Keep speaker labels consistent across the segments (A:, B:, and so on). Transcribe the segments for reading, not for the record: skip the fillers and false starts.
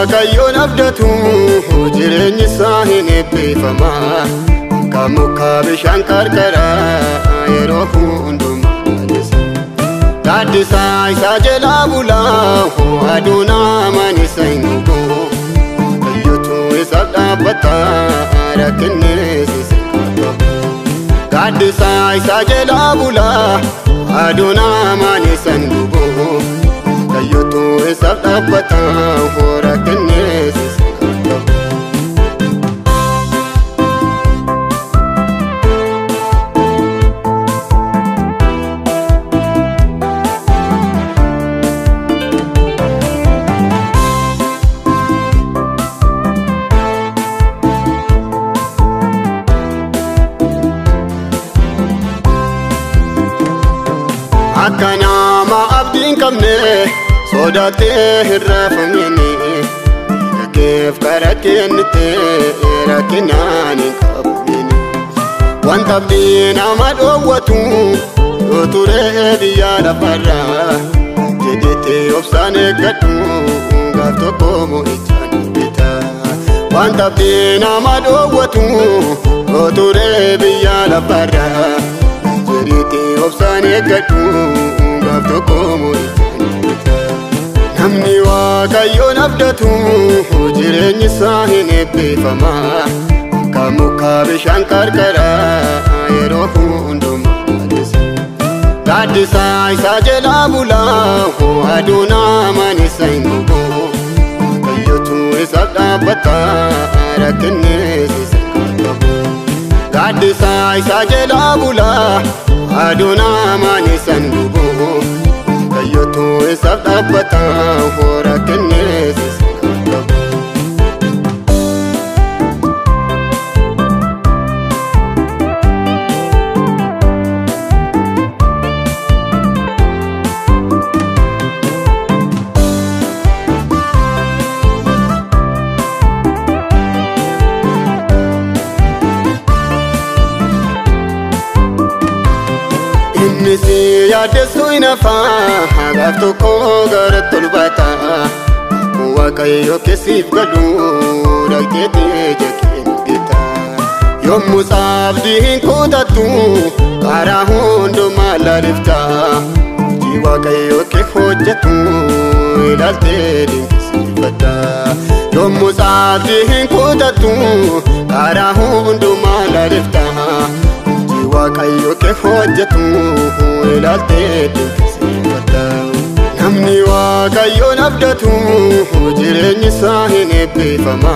A: waaqayyoon abdatu jireenyi isaa hin eebbifama. Kamuka bishaan qarqaraa yeroo hundumaa gaaddisa isaa jalaa bulaa aduun amaan isa hin gubu. Kayyootu isaaf dhaabbata rakkinni isa qaba. Gaaddisa isaa jalaa bulaa aduun amaan isa hin gubu. Kayyootu isaaf dhaabbata rakkinni isa qaba. Akka nama abdiin qabne sodaatee hin raafamne keef karaa kennite rakkinaan hin qabne. Wanta abdii nama dhoowwatu yoo ture biyya lafarraa jedhete obsaan eeggadhu gaaf tokko mo'ichaan bita. Wanta abdii nama dhoowwatu yoo ture biyya lafarraa jedhete obsaan eeggadhu gaaf tokko mo'ichaan bita. Namni waaqayyoon abdatu jireenyi isaa hin eebbifama. Kamuka bishaan qarqaraa yeroo hundumaa gaaddisa isaa jalaa bulaa aduun amaan isa hin gubu. Kayyootu isaaf dhaabbata rakkinni isa qaba. Gaaddisa isaa jalaa bulaa aduun amaan isa hin gubu. Kayyootu isaaf dhaabbata rakkinni isa qaba. Nisi yaadessu inafa gaaf tokko gara tolbata. Waaqayyo keessiif galu dhaggeetee jechuun bita. Yommuu abdii hin kutattu karaa hundumaa laalifta. Hojii waaqayyo kee hojjetu ilaaltee dinqisiifata. Yommuu abdii hin kutattu karaa hundumaa laalifta. Waaqayyo kee hojjetu ilaaltee dinqisiifata. Namni waaqayyoon abdatu jireenyi isaa hin eebbifama.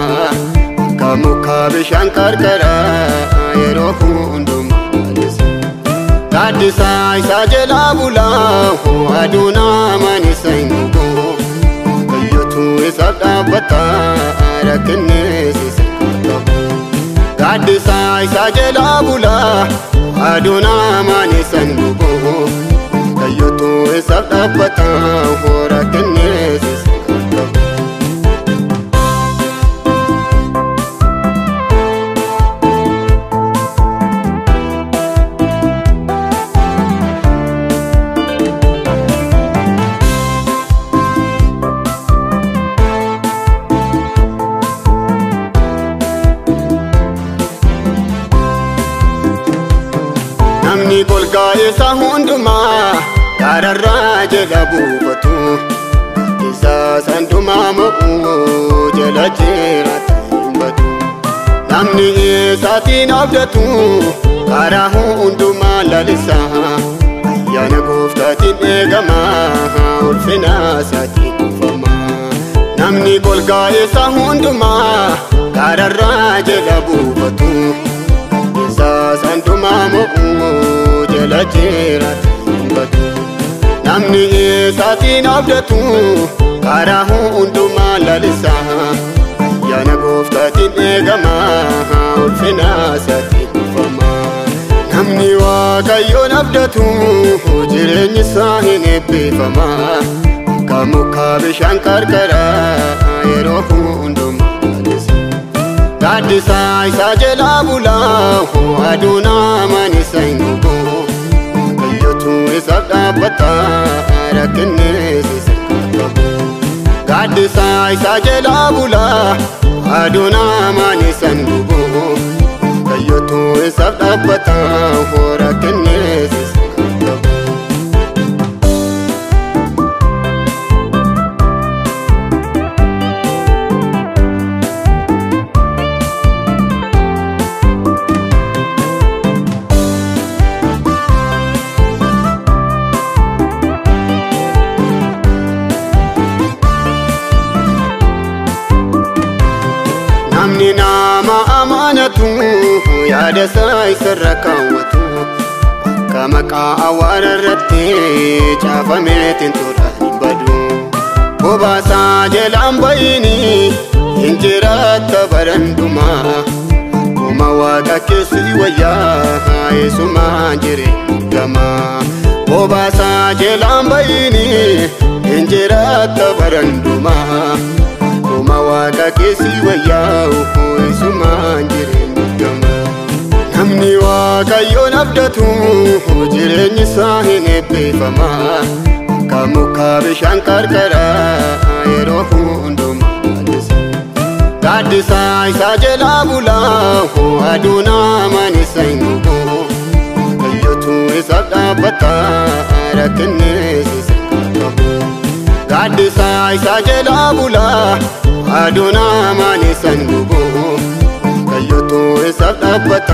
A: Kamuka bishaan qarqaraa yeroo hundumaa gaaddisa isaa jalaa bulaa aduun amaan isa hin gubu. Kayyootu isaaf dhaabbata rakkinni isa qaba. Gaaddisa isaa jalaa bulaa aduun amaan isa hin gubu. Kayyootu isaaf dhaabbata rakkinni isa qaba. Namni golgaa isaa hundumaa gaararraa jala buufatu. Isaa sandumaa mo'uu jala jiraata hin badu. Namni isaatiin abdatu karaa hundumaa lalisa. Ayyaana gooftaatiin eegama ulfina isaatiin kuufama. Namni golgaa isaa hundumaa gaararraa jala buufatu. Isaa sandumaa mo'uu jala jiraata hin badu. Namni isaatiin abdatu karaa hundumaa lalisa. Ayyaana gooftaatiin eegama ulfina isaatiin kuufama. Namni waaqayyoon abdatu jireenyi isaa hin eebbifama. Kamuka bishaan qarqaraa yeroo hundumaa gaaddisa isaa jalaa bulaa aduun amaan isa hin gubu. Kayyootu isaaf dhaabbata rakkinni isa qaba. Gaaddisaa isa jalaa bulaa aduun hamaan isaan gubu Kayyootu isaaf dhaabbata hoora kenneesisa Namni nama amanatu yaada isaa isarra kaawwatu akka maqaa awwaara irratti caafameetiin tola hin badu Bobaasaa jalaan bayini hin jiraatta barandumaa Akkuma waaqa keessi wayyaa eessumaan jireenya gamaa Bobaasaa jalaan bayini hin jiraatta barandumaa Akkuma waaqa keessi wayyaa eessumaan jireenya gamaa Namni waaqayyoon abdatu jireenyi isaa hin eebbifama Akka muka bishaan qarqaraa yeroo hundumaa gaddisa Gaaddisaa isa jalaa bulaa aduun hamaan isa hin gubu Kayyootu isaaf dhaabbata rakkinneesisa qabu Gaaddisaa isa jalaa bulaa aduun hamaan isa hin gubu Kayyootu isaaf dhaabbata